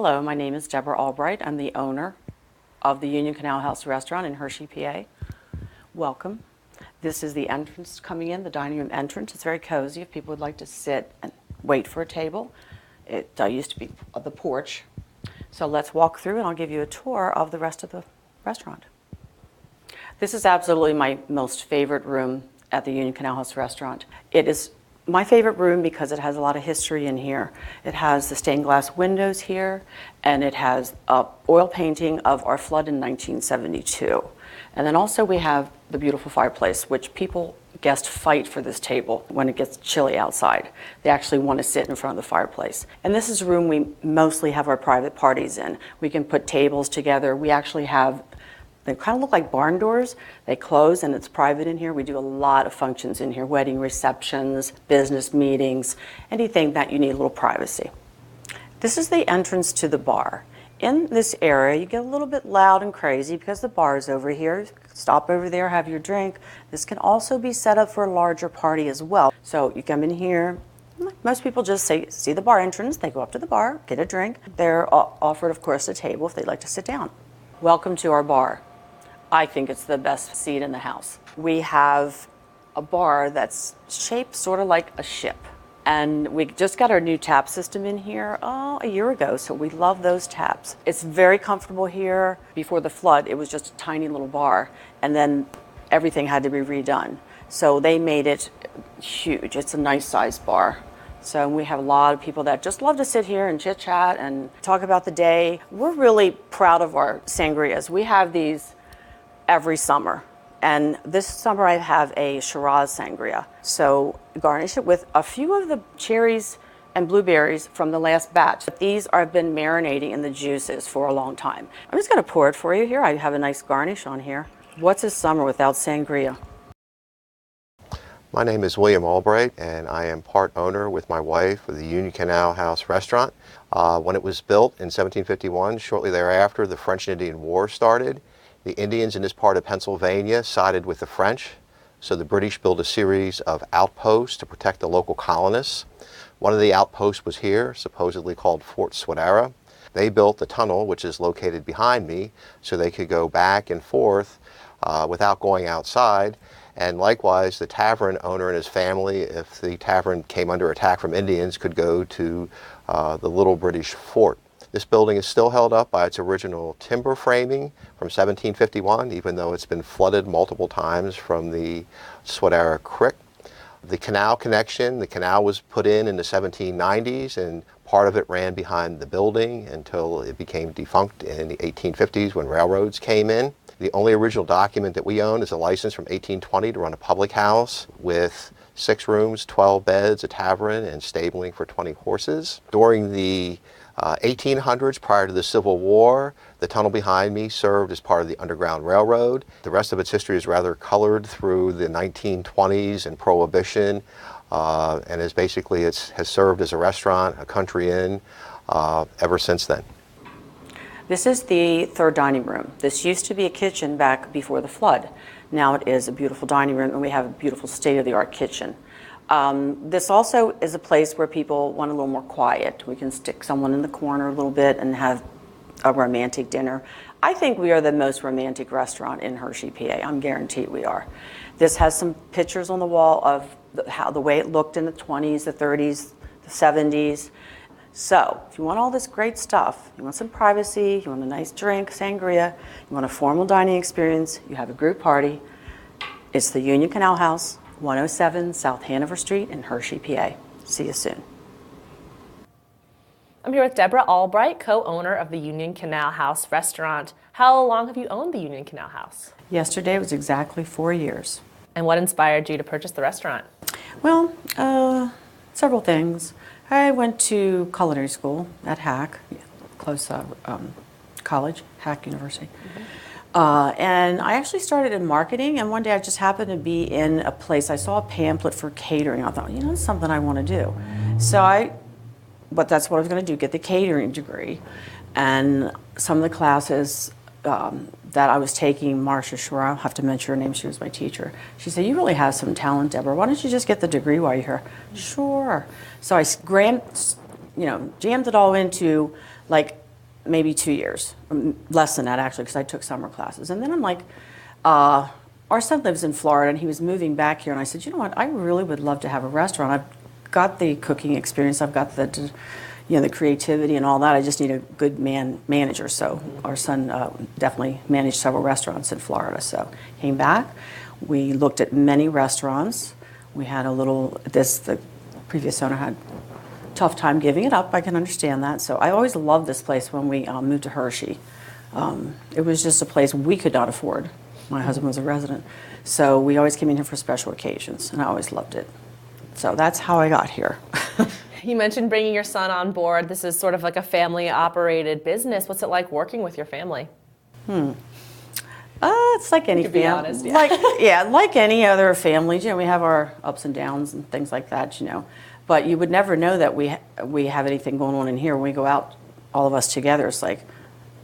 Hello, my name is Deborah Albright. I'm the owner of the Union Canal House restaurant in Hershey, PA. Welcome. This is the entrance coming in, the dining room entrance. It's very cozy if people would like to sit and wait for a table. It used to be the porch. So let's walk through and I'll give you a tour of the rest of the restaurant. This is absolutely my most favorite room at the Union Canal House restaurant. It is my favorite room because it has a lot of history in here. It has the stained glass windows here, and it has oil painting of our flood in 1972. And then also we have the beautiful fireplace, which guests fight for this table when it gets chilly outside. They actually want to sit in front of the fireplace. And this is a room we mostly have our private parties in. We can put tables together. We actually have, they kind of look like barn doors. They close and it's private in here. We do a lot of functions in here, wedding receptions, business meetings, anything that you need a little privacy. This is the entrance to the bar. In this area, you get a little bit loud and crazy because the bar is over here. Stop over there, have your drink. This can also be set up for a larger party as well. So you come in here. Most people just see the bar entrance. They go up to the bar, get a drink. They're offered, of course, a table if they'd like to sit down. Welcome to our bar. I think it's the best seat in the house. We have a bar that's shaped sort of like a ship. And we just got our new tap system in here a year ago, so we love those taps. It's very comfortable here. Before the flood, it was just a tiny little bar, and then everything had to be redone. So they made it huge. It's a nice sized bar. So we have a lot of people that just love to sit here and chit chat and talk about the day. We're really proud of our sangrias. We have these every summer. And this summer I have a Shiraz sangria. So garnish it with a few of the cherries and blueberries from the last batch. These have been marinating in the juices for a long time. I'm just gonna pour it for you here. I have a nice garnish on here. What's a summer without sangria? My name is William Albright, and I am part owner with my wife of the Union Canal House restaurant. When it was built in 1751, shortly thereafter, the French and Indian War started. The Indians in this part of Pennsylvania sided with the French, so the British built a series of outposts to protect the local colonists. One of the outposts was here, supposedly called Fort Swatara. They built the tunnel, which is located behind me, so they could go back and forth without going outside. And likewise, the tavern owner and his family, if the tavern came under attack from Indians, could go to the little British fort. This building is still held up by its original timber framing from 1751, even though it's been flooded multiple times from the Swatara Creek. The canal connection, the canal was put in the 1790s, and part of it ran behind the building until it became defunct in the 1850s when railroads came in. The only original document that we own is a license from 1820 to run a public house with 6 rooms, 12 beds, a tavern, and stabling for 20 horses. During the 1800s, prior to the Civil War, the tunnel behind me served as part of the Underground Railroad. The rest of its history is rather colored through the 1920s and Prohibition, and has served as a restaurant, a country inn, ever since then. This is the third dining room. This used to be a kitchen back before the flood. Now it is a beautiful dining room, and we have a beautiful state-of-the-art kitchen. This also is a place where people want a little more quiet. We can stick someone in the corner a little bit and have a romantic dinner. I think we are the most romantic restaurant in Hershey, PA. I'm guaranteed we are. This has some pictures on the wall of the way it looked in the 20s, the 30s, the 70s. So if you want all this great stuff, you want some privacy, you want a nice drink, sangria, you want a formal dining experience, you have a group party, it's the Union Canal House, 107 South Hanover Street in Hershey, PA. See you soon. I'm here with Deborah Albright, co-owner of the Union Canal House restaurant. How long have you owned the Union Canal House? Yesterday was exactly 4 years. And what inspired you to purchase the restaurant? Well, several things. I went to culinary school at Hack, close college, Hack University. And I actually started in marketing, and one day I just happened to be in a place, I saw a pamphlet for catering. I thought, you know, it's something I want to do. But that's what I was going to do, get the catering degree. And some of the classes that I was taking, Marcia Shore, I'll have to mention her name, she was my teacher. She said, you really have some talent, Deborah. Why don't you just get the degree while you're here? Sure. So I jammed it all into like maybe 2 years, less than that actually, because I took summer classes. And then I'm like, our son lives in Florida, and he was moving back here, and I said, you know what, I really would love to have a restaurant. I've got the cooking experience, I've got the, the creativity and all that. I just need a good manager. So our son definitely managed several restaurants in Florida. So came back, we looked at many restaurants. We had the previous owner had a tough time giving it up. I can understand that. So I always loved this place when we moved to Hershey. It was just a place we could not afford. My husband was a resident. So we always came in here for special occasions, and I always loved it. So that's how I got here. You mentioned bringing your son on board. This is sort of like a family-operated business. What's it like working with your family? It's like any family. Honest, yeah. Like any other family. We have our ups and downs and things like that. But you would never know that we have anything going on in here when we go out, all of us together. It's like,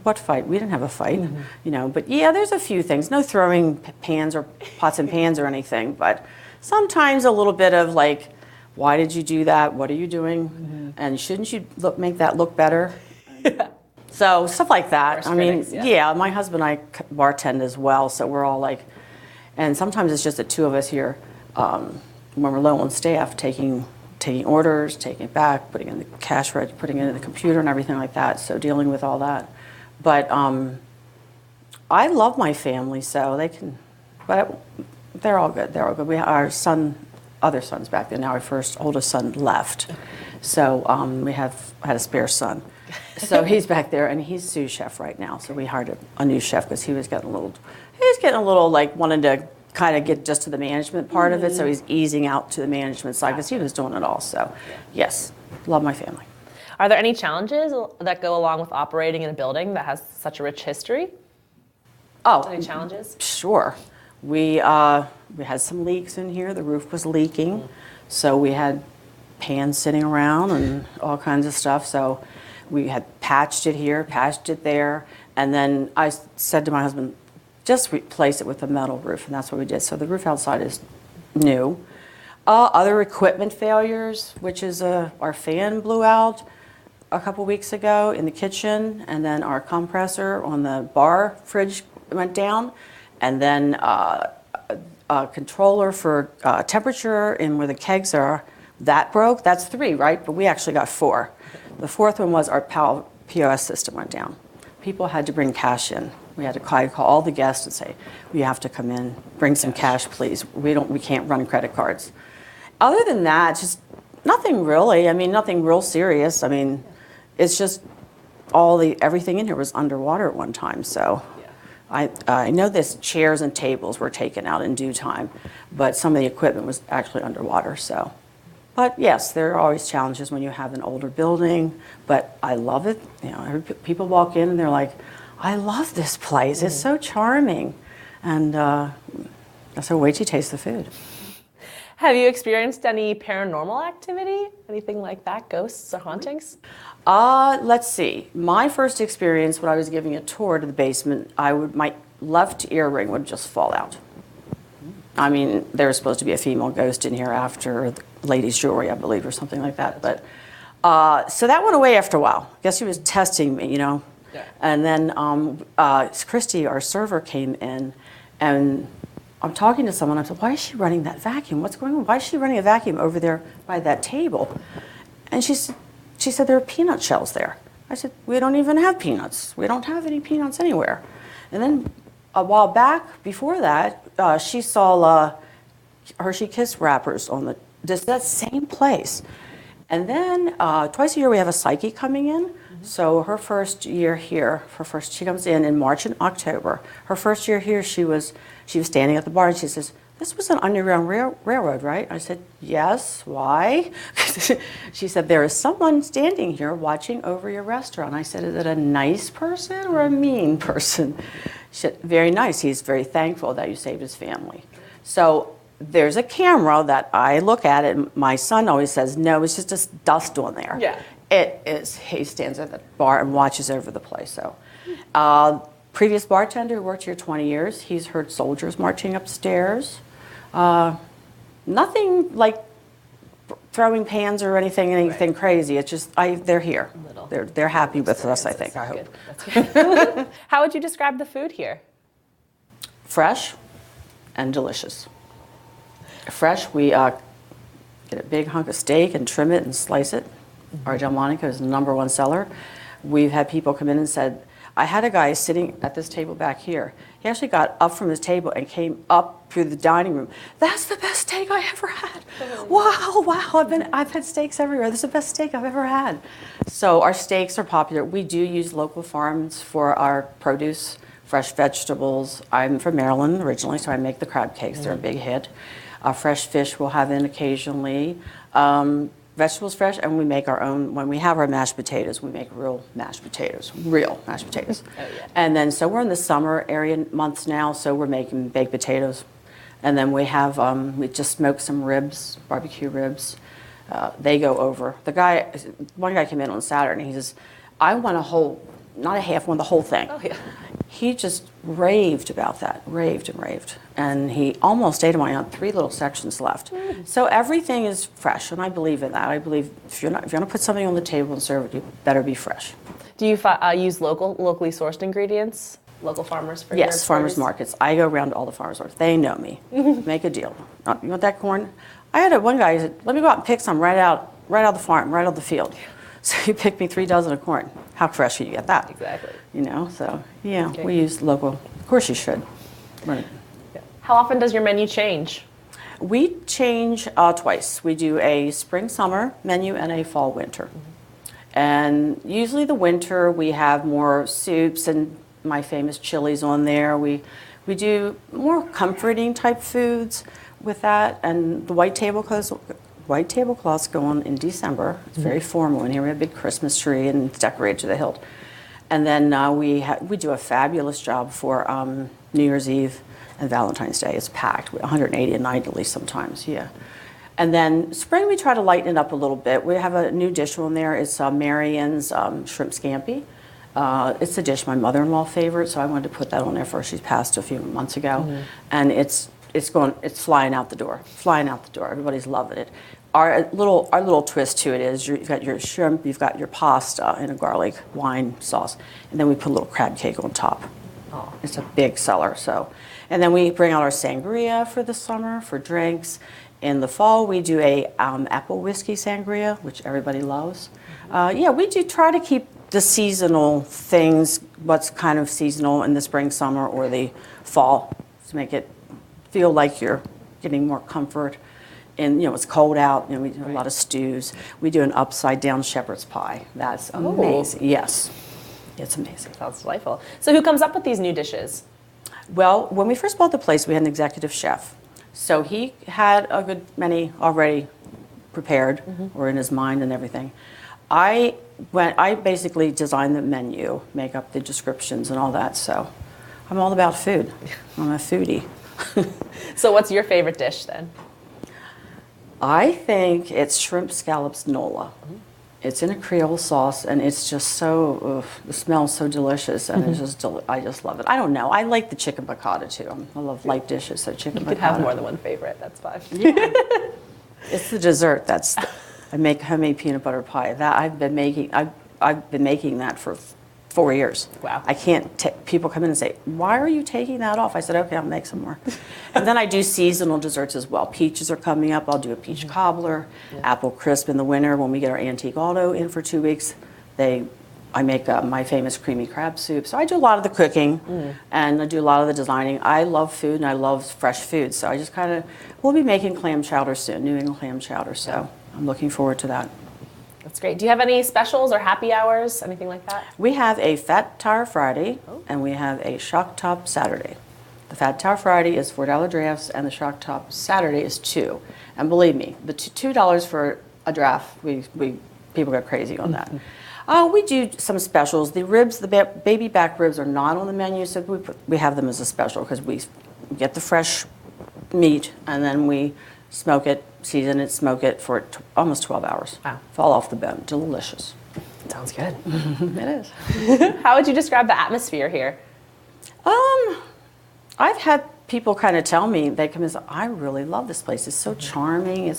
what fight? We didn't have a fight, But yeah, there's a few things. No throwing pans or pots and pans or anything. But sometimes a little bit of like, why did you do that? What are you doing? And shouldn't you make that look better? So stuff like that. Critics, yeah, my husband and I bartend as well, so we're all like, and sometimes it's just the two of us here when we're low on staff, taking orders, taking it back, putting in the cash register, putting it in the computer and everything like that. So dealing with all that. But I love my family, so they can. But they're all good. They're all good. Other sons back then. Now our oldest son left, so we had a spare son. So he's back there, and he's sous chef right now. So we hired a new chef because he was getting a little like wanted to kind of get just to the management part of it. So he's easing out to the management side because he was doing it all. So yes, love my family. Are there any challenges that go along with operating in a building that has such a rich history? Oh, any challenges? Sure. We had some leaks in here. The roof was leaking, so we had pans sitting around and all kinds of stuff. So we had patched it here, patched it there, and then I said to my husband, just replace it with a metal roof, and that's what we did. So the roof outside is new. Other equipment failures, which is our fan blew out a couple weeks ago in the kitchen, and then our compressor on the bar fridge went down, and then a controller for temperature and where the kegs are, that broke. That's 3, right? But we actually got 4. The 4th one was our POS system went down. People had to bring cash in. We had to call all the guests and say, "We have to come in, bring some cash, please. We can't run credit cards." Other than that, just nothing really. Nothing real serious. It's just everything in here was underwater at one time. So I know this chairs and tables were taken out in due time, but some of the equipment was actually underwater. So, but yes, there are always challenges when you have an older building. But I love it. People walk in and they're like, "I love this place. It's so charming," and so wait till you taste the food. Have you experienced any paranormal activity? Anything like that? Ghosts or hauntings? Let's see. My first experience when I was giving a tour to the basement, my left earring would just fall out. There was supposed to be a female ghost in here after the ladies' jewelry, I believe, or something like that. But so that went away after a while. I guess he was testing me, Yeah. And then Christy, our server, came in, and I'm talking to someone. I said, "Why is she running that vacuum? What's going on? Why is she running a vacuum over there by that table?" And she said, "There are peanut shells there." I said, "We don't even have peanuts. We don't have any peanuts anywhere." And then a while back, before that, she saw Hershey Kiss wrappers on that same place. And then twice a year we have a psychic coming in. So her first year here, she comes in March and October. Her first year here, she was standing at the bar and she says, "This was an underground railroad, right?" I said, "Yes, why?" She said, "There is someone standing here watching over your restaurant." I said, "Is it a nice person or a mean person?" She said, "Very nice. He's very thankful that you saved his family." So there's a camera that I look at, and my son always says, "No, it's just dust on there." Yeah. It is. He stands at the bar and watches over the place. So, previous bartender who worked here 20 years, he's heard soldiers marching upstairs. Nothing like throwing pans or anything crazy. It's just they're here. Little They're happy with us, I think. I hope. Good. That's good. How would you describe the food here? Fresh and delicious. Fresh, we get a big hunk of steak and trim it and slice it. Our Delmonico is the #1 seller. We've had people come in and said, I had a guy sitting at this table back here. He actually got up from his table and came up through the dining room. That's the best steak I ever had. Wow, I've had steaks everywhere. This is the best steak I've ever had. So our steaks are popular. We do use local farms for our produce, fresh vegetables. I'm from Maryland originally, so I make the crab cakes. They're a big hit. Fresh fish we'll have in occasionally. Vegetables fresh, and we make our own. When we have our mashed potatoes, we make real mashed potatoes. Oh, yeah. And then, so we're in the summer area months now, so we're making baked potatoes. And then we have, we just smoked some ribs, barbecue ribs. They go over. One guy came in on Saturday, and he says, I want a whole, not a half one, the whole thing. Oh, yeah. He just raved about that, raved and raved. And he almost ate them. I had 3 little sections left. So everything is fresh, and I believe in that. I believe if you're going to put something on the table and serve it, you better be fresh. Do you use locally sourced ingredients? Local farmers for Yes, your farmers produce? markets. I go around to all the farmers markets. They know me. Make a deal. You want that corn? I had one guy who said, let me go out and pick some right out of the farm, right out of the field. So he picked me 3 dozen of corn. How fresh can you get that? Exactly. So yeah, Okay. we use local. Of course you should. Right. How often does your menu change? We change twice. We do a spring-summer menu and a fall-winter. And usually the winter we have more soups and my famous chilies on there. We do more comforting type foods with that, and the white tablecloths go on in December. It's very formal in here. We have a big Christmas tree and it's decorated to the hilt. And then we do a fabulous job for New Year's Eve and Valentine's Day. It's packed, 180 a night at least sometimes, yeah. And then spring we try to lighten it up a little bit. We have a new dish on there. It's Marian's shrimp scampi. It's a dish my mother-in-law favorite, so I wanted to put that on there for her. She passed a few months ago, and it's flying out the door, Everybody's loving it. Our little twist to it is you've got your shrimp, you've got your pasta in a garlic wine sauce, and then we put a little crab cake on top. Oh. It's a big seller. So, and then we bring out our sangria for the summer for drinks. In the fall, we do a apple whiskey sangria, which everybody loves. Yeah, we do try to keep the seasonal things, what's kind of seasonal in the spring, summer, or the fall, to make it feel like you're getting more comfort. And it's cold out. We do a lot of stews. We do an upside down shepherd's pie. That's amazing. Yes, it's amazing. Sounds delightful. So who comes up with these new dishes? Well, when we first bought the place, we had an executive chef. So he had a good many already prepared or in his mind and everything. I basically design the menu, make up the descriptions and all that. So I'm all about food. I'm a foodie. So what's your favorite dish then? I think it's shrimp scallops nola. It's in a Creole sauce, and it's just so, the smell's so delicious, and it's just, I just love it. I don't know. I like the chicken piccata too. I love light dishes, so chicken piccata. You could have more than one favorite. That's fine. Yeah. It's the dessert. I make homemade peanut butter pie. That I've been making that for 4 years. Wow. I can't. People come in and say, "Why are you taking that off?" I said, "Okay, I'll make some more." And then I do seasonal desserts as well. Peaches are coming up. I'll do a peach cobbler, apple crisp in the winter when we get our antique auto in for 2 weeks. I make my famous creamy crab soup. So I do a lot of the cooking, and I do a lot of the designing. I love food, and I love fresh food. So I just we'll be making clam chowder soon, New England clam chowder. So I'm looking forward to that. That's great. Do you have any specials or happy hours, anything like that? We have a Fat Tire Friday, and we have a Shock Top Saturday. The Fat Tire Friday is $4 drafts, and the Shock Top Saturday is $2. And believe me, the $2 for a draft, people go crazy on that. We do some specials. The ribs, the baby back ribs, are not on the menu, so we have them as a special because we get the fresh meat, and then we smoke it, season it, smoke it for almost 12 hours. Wow. Fall off the bone. Delicious. Sounds good. It is. How would you describe the atmosphere here? I've had people kind of tell me, they come and say, I really love this place. It's so charming.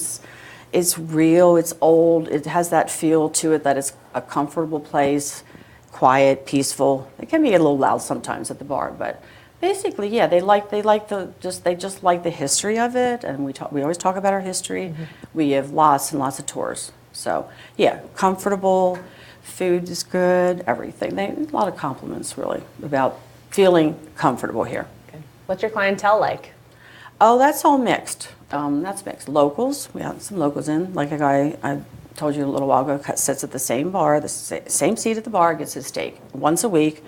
It's real, it's old, it has that feel to it that it's a comfortable place, quiet, peaceful. It can be a little loud sometimes at the bar, but basically, yeah, they just like the history of it, and we always talk about our history. We give lots and lots of tours. So, yeah, comfortable, food is good, everything. A lot of compliments really about feeling comfortable here. Good. What's your clientele like? Oh, that's all mixed. That's mixed. Locals, we have some locals in. Like a guy I told you a little while ago sits at the same bar, the same seat at the bar, gets his steak once a week,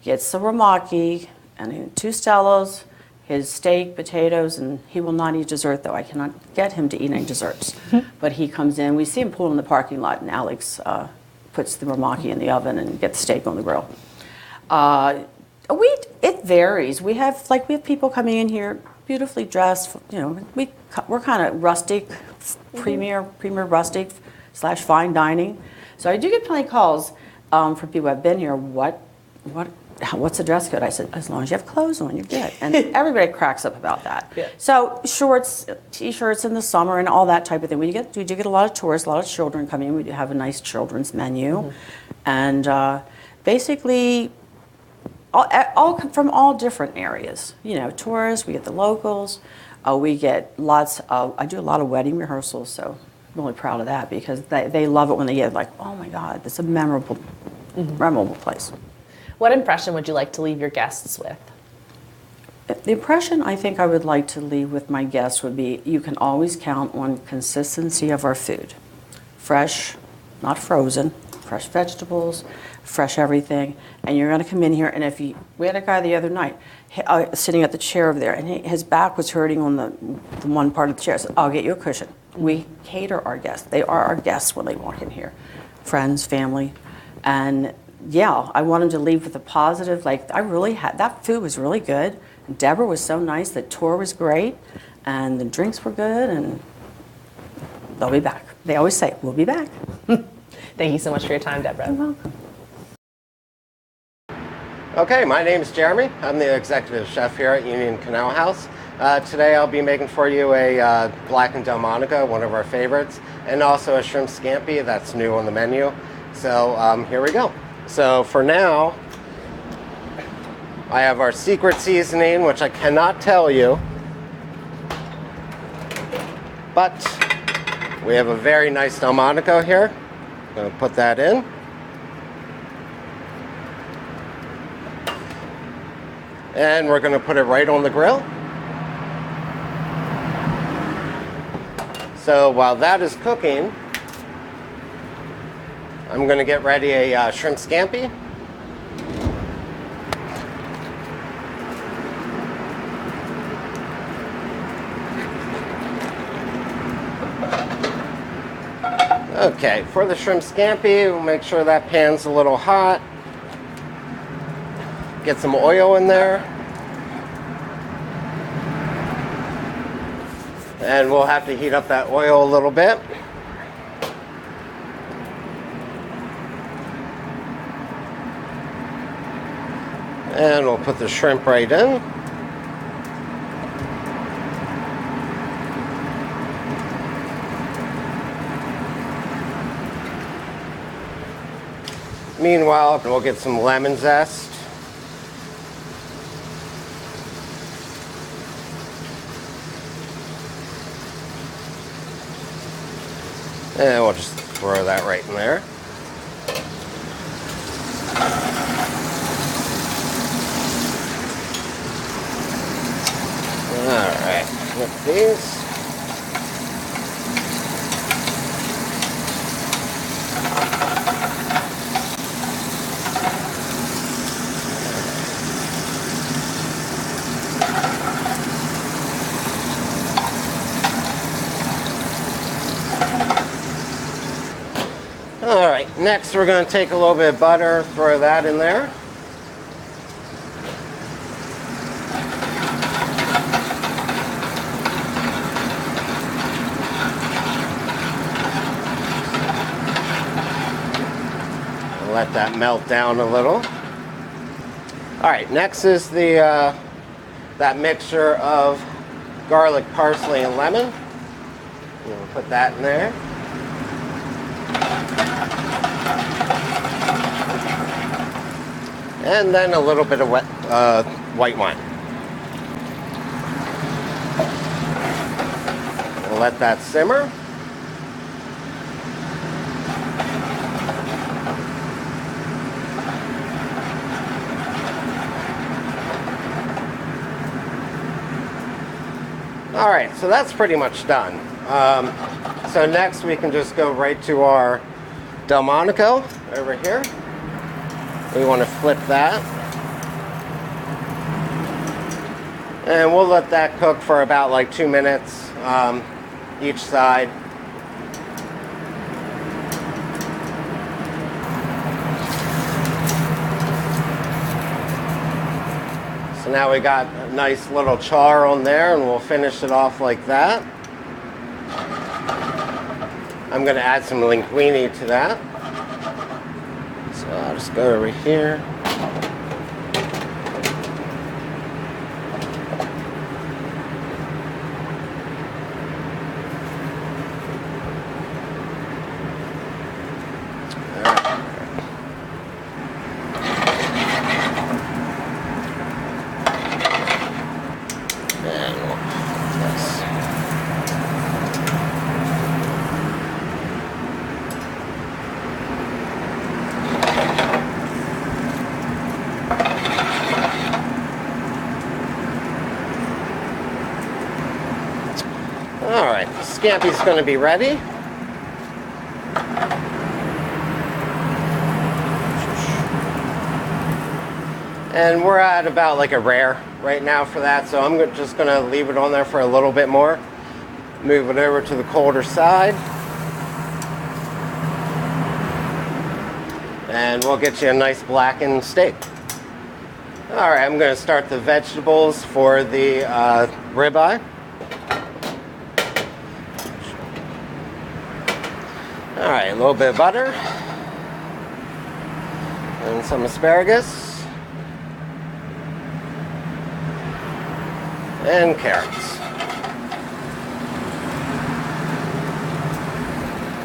gets a ramaki and 2 Stellos, his steak, potatoes, and he will not eat dessert though. I cannot get him to eat any desserts. But he comes in, we see him pull in the parking lot, and Alex puts the ramaki in the oven and gets the steak on the grill. It varies. We have people coming in here beautifully dressed. You know, we're kind of rustic, premier rustic / fine dining. So I do get plenty of calls from people who have been here. What's the dress code? I said, as long as you have clothes on, you're good. And everybody cracks up about that. Yeah. So shorts, t-shirts in the summer, and all that type of thing. We do get a lot of tourists, a lot of children coming in. We do have a nice children's menu, and basically. All from all different areas. You know, tourists, we get the locals, we get lots of, I do a lot of wedding rehearsals, so I'm really proud of that because they love it when they get like, oh my God, it's a memorable place. What impression would you like to leave your guests with? The impression I think I would like to leave with my guests would be you can always count on consistency of our food. Fresh, not frozen, fresh vegetables, fresh everything, and you're going to come in here, and we had a guy the other night sitting at the chair over there, and his back was hurting on the one part of the chair. I said, I'll get you a cushion. We cater our guests. They are our guests when they walk in here. Friends, family, and yeah, I want them to leave with a positive, that food was really good. Deborah was so nice, the tour was great, and the drinks were good, and they'll be back. They always say, we'll be back. Thank you so much for your time, Deborah. You're welcome. Okay, my name is Jeremy. I'm the executive chef here at Union Canal House. Today I'll be making for you a blackened Delmonico, one of our favorites, and also a shrimp scampi that's new on the menu. So here we go. So for now, I have our secret seasoning, which I cannot tell you, but we have a very nice Delmonico here. I'm going to put that in. And we're going to put it right on the grill. So while that is cooking, I'm going to get ready a shrimp scampi. Okay, for the shrimp scampi, we'll make sure that pan's a little hot. Get some oil in there. And we'll have to heat up that oil a little bit. And we'll put the shrimp right in. Meanwhile, we'll get some lemon zest. And we'll just throw that right in there. All right, flip these. All right, next we're going to take a little bit of butter, throw that in there. Let that melt down a little. All right, next is the that mixture of garlic, parsley, and lemon. We'll put that in there. And then a little bit of white wine. We'll let that simmer. All right, so that's pretty much done. So next we can just go right to our Delmonico over here. We want to flip that. And we'll let that cook for about like 2 minutes each side. So now we got a nice little char on there, and we'll finish it off like that. I'm going to add some linguine to that. So I'll just go over here. All right, scampi's going to be ready. And we're at about like a rare right now for that, so I'm just going to leave it on there for a little bit more. Move it over to the colder side. And we'll get you a nice blackened steak. All right, I'm going to start the vegetables for the ribeye. All right, a little bit of butter and some asparagus and carrots.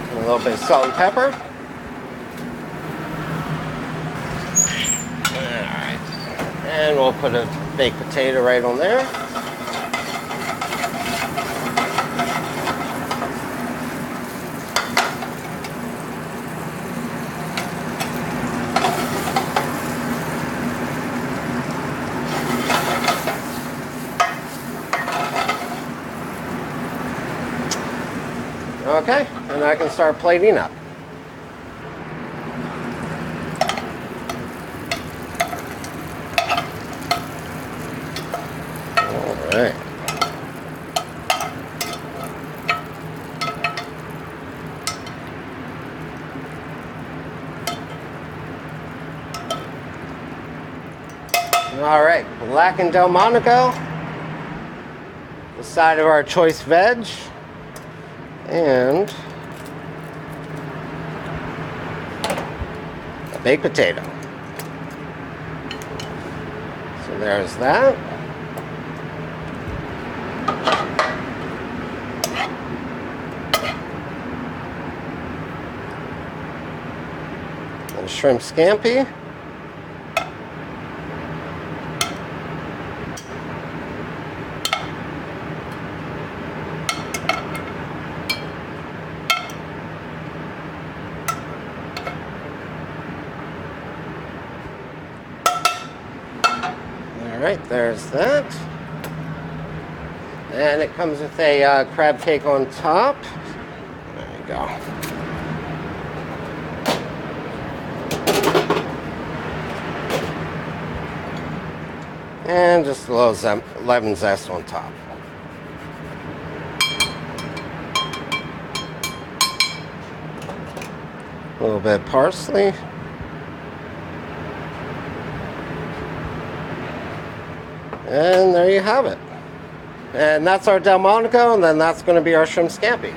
And a little bit of salt and pepper. All right, and we'll put a baked potato right on there. Okay, and I can start plating up. All right. All right, blackened Delmonico, the side of our choice veg. And a baked potato. So there's that. And shrimp scampi. All right, there's that. And it comes with a crab cake on top. There you go. And just a little lemon zest on top. A little bit of parsley. And there you have it. And that's our Delmonico, and then that's going to be our shrimp scampi.